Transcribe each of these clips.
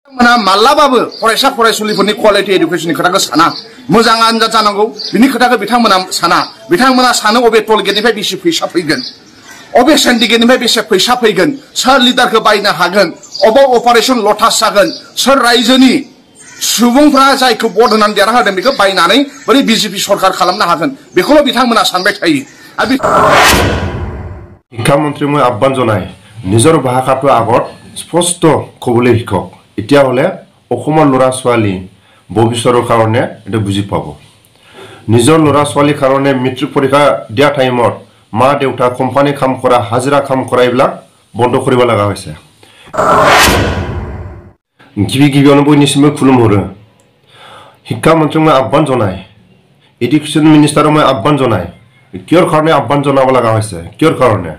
माना मालाबाबो फरायसा फरायसुलिफोरनि क्वालिटी एडुकेशननि खोथाखौ साना मोजां आनजाद जानांगौ बिनि खोथाखौ बिथांमोना सानो अबे टल गेटनिफ्राय बेसे फैसा फैगोन अबे सिन्डिकेटनिफ्राय बेसे फैसा फैगोन सोर लिडारखौ बायनो हागोन अबाव अपारेशन लटास जागोन सोर रायजोनि सुबुंफ्रा जायखौ भट होनानै देरहाहोदों बेखौ बायनानै बोरै बिजेपि सरकार खालामनो हागोन बेखौल' बिथांमोना सानबाय थायो आरो শিক্ষা মন্ত্ৰী মই আহ্বান জনাই নিজৰ ভাষাটো আগত স্পষ্ট ক'বলৈ শিকক এতিয়া হলে অসমৰ ল'ৰা ছোৱালী ভৱিষ্যতৰ কাৰণে এটা বুজি পাব নিজৰ ল'ৰা ছোৱালীৰ কাৰণে মেট্ৰিক পৰীক্ষা দিয়া টাইমত মা দেউতা কোম্পানী কাম কৰা হাজিৰা কাম কৰা এইবিলাক বন্ধ কৰিব লগা হৈছে गिबियावनो बयनिसिमबो खुलुमहरो शिक्षा मन्त्रीक मैं आह्वान जनाय एडुकेशन मिनिस्टारक मैं आह्वान जनाय कियर कारणे आह्वान जनाब लगা হৈছে कियर कारणे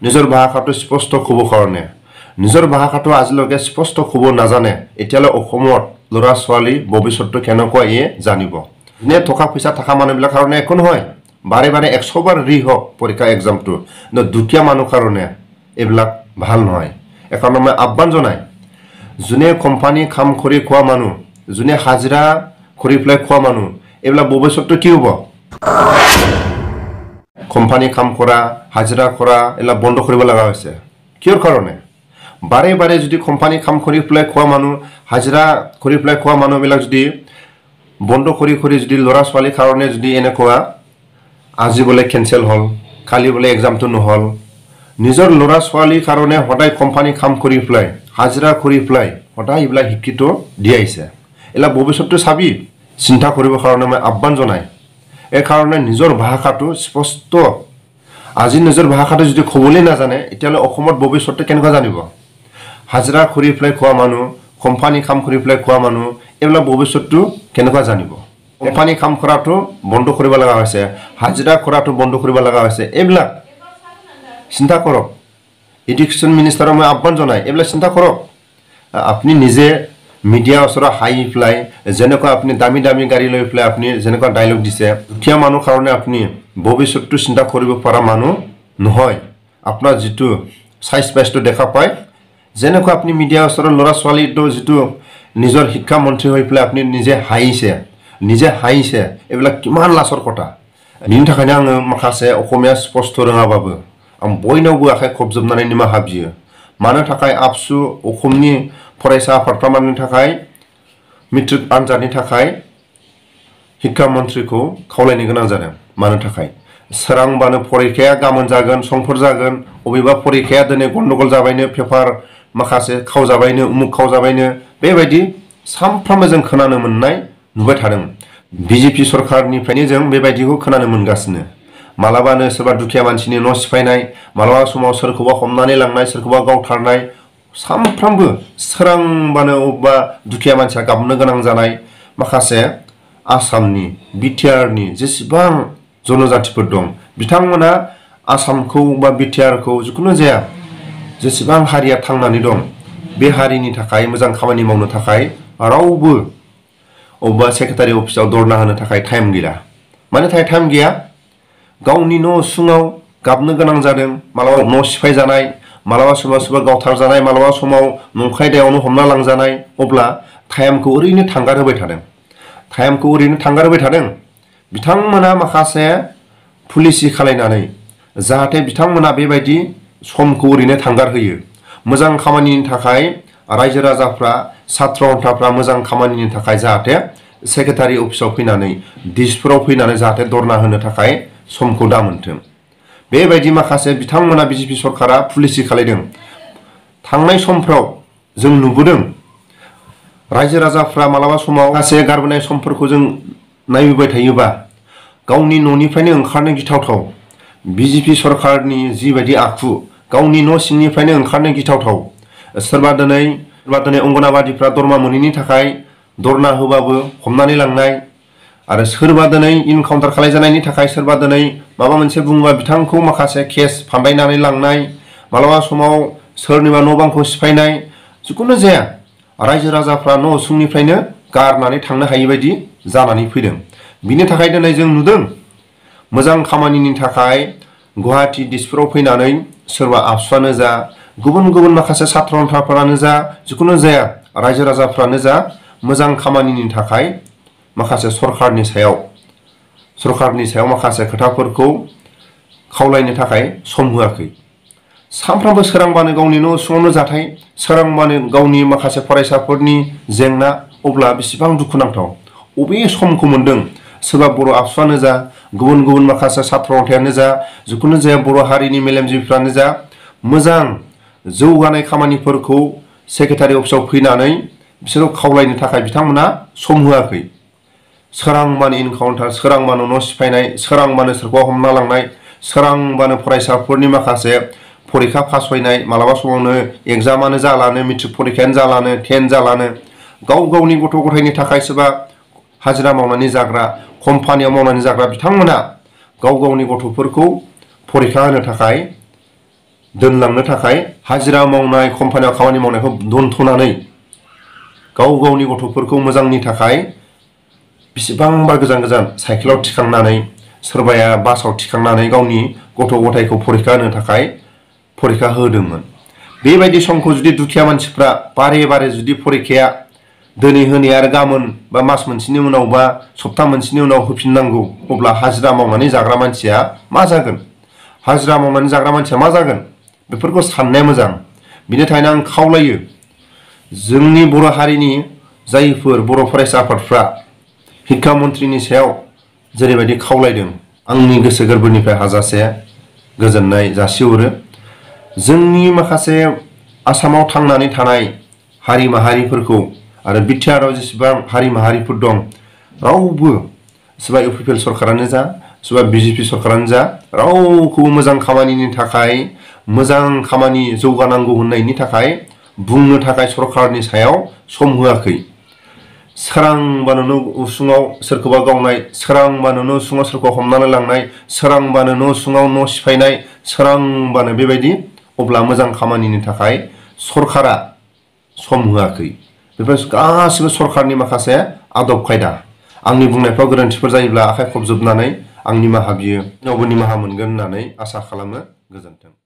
নিজৰ ভাষাটো স্পষ্ট ক'ব কাৰণে নিজৰ ভাষাটো আজিলৈকে স্পষ্ট ক'ব নাজানে এতিয়ালৈ অসমত ল'ৰা ছোৱালী ভৱিষ্যতটো কেনেকুৱা ইয়ে জানিব নে টকা পইচা থাকা মানুহবিলাক কাৰণে একো নহয় বাৰে বাৰে 100 বাৰ ৰি হক পৰীক্ষা এক্সামটো দুখীয়া মানুহ কাৰণে এইবিলাক ভাল নহয় একাৰণে মই আহ্বান জনাই যোনে কোম্পানী কাম কৰি খোৱা মানুহ যোনে হাজিৰা কৰি প্লাই খোৱা মানুহ এইবিলাক ভৱিষ্যতটো কি হ'ব কোম্পানী কাম কৰা হাজিৰা কৰা এলা বন্ধ কৰিব লগা হৈছে কিয়ৰ কাৰণে বাৰে বাৰে যদি কোম্পানী কাম কৰি প্লাই খোৱা মানুহ হাজিৰা কৰি প্লাই খোৱা মানুহবিলাক যদি বন্ধ কৰি যদি ল'ৰা ছোৱালীৰ কাৰণে যদি এনেকুৱা আজি বলে কেনসেল হল কালি বলে এক্সামটো নহল নিজৰ ল'ৰা ছোৱালীৰ কাৰণে হদাই কোম্পানী কাম কৰি প্লাই হাজিৰা কৰি প্লাই হদাই ইবলা শিক্ষিত দিয়াইছে এলা ভৱিষ্যতটো চাবি চিন্তা কৰিব কাৰণে মই আহ্বান জনাই এই কাৰণে নিজৰ ভাষাটো স্পষ্ট আজি নিজৰ ভাষাটো যদি ক'বলৈ নাজানে এতিয়ালে অসমত ভৱিষ্যতটো কেনেকৈ জানিব হাজিৰা কৰি প্লাই খোৱা মানুহ কোম্পানী কাম কৰি প্লাই খোৱা মানুহ এলা ভৱিষ্যতটো কেনেকৈ জানিব কোম্পানী কাম কৰাটো বন্ধ কৰিব লগা হৈছে হাজিৰা কৰাটো বন্ধ কৰিব লগা হৈছে এলা চিন্তা কৰক এডুকেশন মিনিষ্টাৰক মই আহ্বান জনাই এলা চিন্তা কৰক আপনি নিজে মিডিয়া ওচৰ হাই ফ্লাই যেনেকৈ আপনি দামি দামি গাড়ী লৈ ফ্লাই আপনি যেনেকৈ ডায়লগ দিছে দুখীয়া মানুহ কাৰণে আপনি ভৱিষ্যতটো চিন্তা কৰিব পৰা মানুহ নহয় আপোনাৰ যেটো সাইজ বেষ্টটো দেখা পায় যেনেকৈ আপনি মিডিয়া ওচৰ ল'ৰা ছোৱালীটো যেটো নিজৰ শিক্ষা মন্ত্ৰী হৈ ফ্লাই আপনি নিজে হাইছে এবিলাক কিমান লাছৰ কথা বিন থাকানে আং মাখাছে অসমীয়া স্পষ্ট ৰঙাবাবো आं बयनावबो आखाय खबजोबनानै निमाहा बियो मानो थाखाय आबसु अखमनि फरायसा आफादफोरनि थाखाय मेट्रिक आनजादनि थाखाय शिक्षा मन्त्रीखौ खावलायनो गोनां जादों मानो थाखाय सोरांबानो फरिखाया गामोन जागोन समफोर जागोन अबेबा फरिखाया दिनै गन्डगोल जाबायनो पेपार माखासे खावजाबायनो उमुक खावजाबायनो बेबायदि सामफ्रामबो जों खोनानो मोननाय नुबाय थादों बिजेपि सरकारनिफ्रायनो जों बेबायदिखौ खोनानो मोनगासिनो मालाबानो सोरबा दुखिया मानसिनि न' सिफायनाय मालाबा समाव सोरखौबा हमनानै लांनाय सोरखौबा गावथारनाय सामफ्रामबो सोरांबानो अबेबा दुखिया मानसिया गाबनो गोनां जानाय माखासे आसामनि बिटिआरनि जेसेबां जनजातिफोर दं बिथांमोना आसामखौ बा बिटिआरखौ जिखुनु जाया जेसेबां हारिया थांनानै दं बे हारिनि थाखाय मोजां खामानि मावनो थाखाय रावबो अबेबा सेक्रेटारि अफिसाव धरना होनो थाखाय टाइम गैला मानो थाखाय टाइम गैया गावनि न' उसुङाव गाबनो गोनां जादों मालाबा न' सिफाय जानाय मालाबा सोरबा गावथार जानाय मालाबा समाव नंखाय दायावनो हमना लांजानाय अब्ला टाइमखौ ओरैनो थांगार होबाय थादों बिथांमोना माखासे पुलिसि खालायनानै जाहाथे बिथांमोना बेबायदि समखौ ओरैनो थांगार होयो मोजां खामानिनि थाखाय रायजो राजाफ्रा छात्र हन्थाफ्रा मोजां खामानिनि थाखाय जाहाथे सेक्रेटारि अफिसाव फैनानै डिसफोराव फैनानै जाहाथे धरना होनो थाखाय समखौ दा मोनथों बेबायदि माखासे बिथांमोना बिजेपि सरकारा पुलिसि खालायदों थांनाय समफ्राव जों नुबोदों रायजो राजाफ्रा मालाबा समाव गासे गारबोनाय समफोरखौ जों नायबाय थायोबा गावनि न'निफ्रायनो ओंखारनो गिथावथाव बिजेपि सरकारनि जिबायदि आखु गावनि न' सिंनिफ्रायनो ओंखारनो गिथावथाव सोरबा दिनै अंगनाबादिफ्रा दरमा मोनैनि थाखाय धरना होबाबो हमनानै लांनाय आरो सोरबा दिनै इनकाउन्टार खालायजानायनि थाखाय सोरबा दिनै माबा मोनसे बुङोबा बिथांखौ माखासे केस फान्दायनानै लांनाय मालाबा समाव सोरनिबा न' बांखौ सिफायनाय जिखुनु जाया रायजो राजाफ्रा न' उसुंनिफ्रायनो गारनानै थांनो हायि बायदि जानानै फैदों बिनि थाखाय दिनै जों नुदों मोजां खामानिनि थाखाय गुवाहाटी डिस्ट्रिक्टआव फैनानै सोरबा आबसुआनो जा गुबुन गुबुन माखासे छात्र हन्थाफोरानो जा जिखुनु जाया रायजो राजाफ्रानो जा मोजां खामानिनि थाखाय माखासे सरकारनि सायाव माखासे खोथाफोरखौ खावलायनो थाखाय सम होआखै। सानफ्रामबो सोरांबानो गावनि न' उसुङावनो जाथाय, सोरांबानो गावनि माखासे फरायसाफोरनि जेंना, अब्ला बेसेबां दुखुनांथाव। अबे समखौ मोनदों सोरबा बर' आबसुआनो जा, गुबुन माखासे सात्र अन्थायानो जा, जिखुनु जाया बर' हारिनि मेलेमजिबिफ्रानो जा, मोजां जौगानाय खामानिफोरखौ सेक्रेटारि अफिसाव फैनानै बिसोरखौ खावलायनो थाखाय बिथांमोना सम होआखै। सोरांबानो इनकाउन्टार, सोरांबानो न' सिफायनाय, सोरांबानो सोरखौबा हमना लांनाय, सोरांबानो फरायसाफोरनि माखासे फरिखा फासयनाय, मालाबा समावनो एग्जामानो जालानो, मेट्रिक फरिखायानो जालानो, 10 जालानो, गावनि गथ' गथायनि थाखाय सोरबा हाजिरा मावनानै जाग्रा, कम्पानियाव मावनानै जाग्रा बिथांमोना गावनि गथ'फोरखौ फरिखा होनो थाखाय दोनलांनो थाखाय हाजिरा मावनाय, कम्पानियाव खामानि मावनायखौ दोनथ'नानै गावनि गथ'फोरखौ मोजांनि थाखाय बेसेबांबा गोजान साइकेलाव थिखांनानै, सोरबाया बासाव थिखांनानै गावनि गथ' गथायखौ फरिखा होनो थाखाय फरिखा होदोंमोन। बेबायदि समखौ जुदि दुखिया मानसिफ्रा बारे जुदि फरिखाया दिनै होनाय आरो गाबोन बा मास मोनसेनि उनाव बा सप्ता मोनसेनि उनाव होफिननांगौ, अब्ला हाजिरा मावनानै जाग्रा मानसिया मा जागोन? हाजिरा मावनानै जाग्रा मानसिया मा जागोन? बेफोरखौ साननाया मोजां। बिनि थाखायनो आं खावलायो, जोंनि बर' हारिनि जायफोर बर' फरायसा आफादफ्रा शिक्षा मन्थ्रिनि सायाव जेरैबायदि खावलायदों, आंनि गोसो गोरबोनिफ्राय हाजासे गोजोननाय जासिहरो। जोंनि माखासे आसामाव थांनानै थानाय हारि माहारिफोरखौ आरो बिटिआरआव जेसेबां हारि माहारिफोर दं, रावबो सोरबा इउपिपिएल सरकारानो जा, सोरबा बिजेपि सरकारानो जा, रावखौबो मोजां खामानिनि थाखाय, मोजां खामानि जौगानांगौ होननायनि थाखाय बुंनो थाखाय सरकारनि सायाव सम होआखै। सोरांबानो न' उसुङाव सोरखौबा गावनाय, सोरांबानो न' उसुङाव सोरखौ हमनानै लांनाय, सोरांबानो न' उसुङाव न' सिफायनाय, सोरांबानो बेबायदि, अब्ला मोजां खामानिनि थाखाय सरकारा सम होआखै। बेफोर गासिबो सरकारनि माखासे आदब खायदा। आंनि बुंनायफ्राव गोरोन्थिफोर जायोब्ला आखाइ खबजोबनानै आं निमाहा बियो, उनावबो निमाहा मोनगोन होननानै आसा खालामो। गोजोन्थों।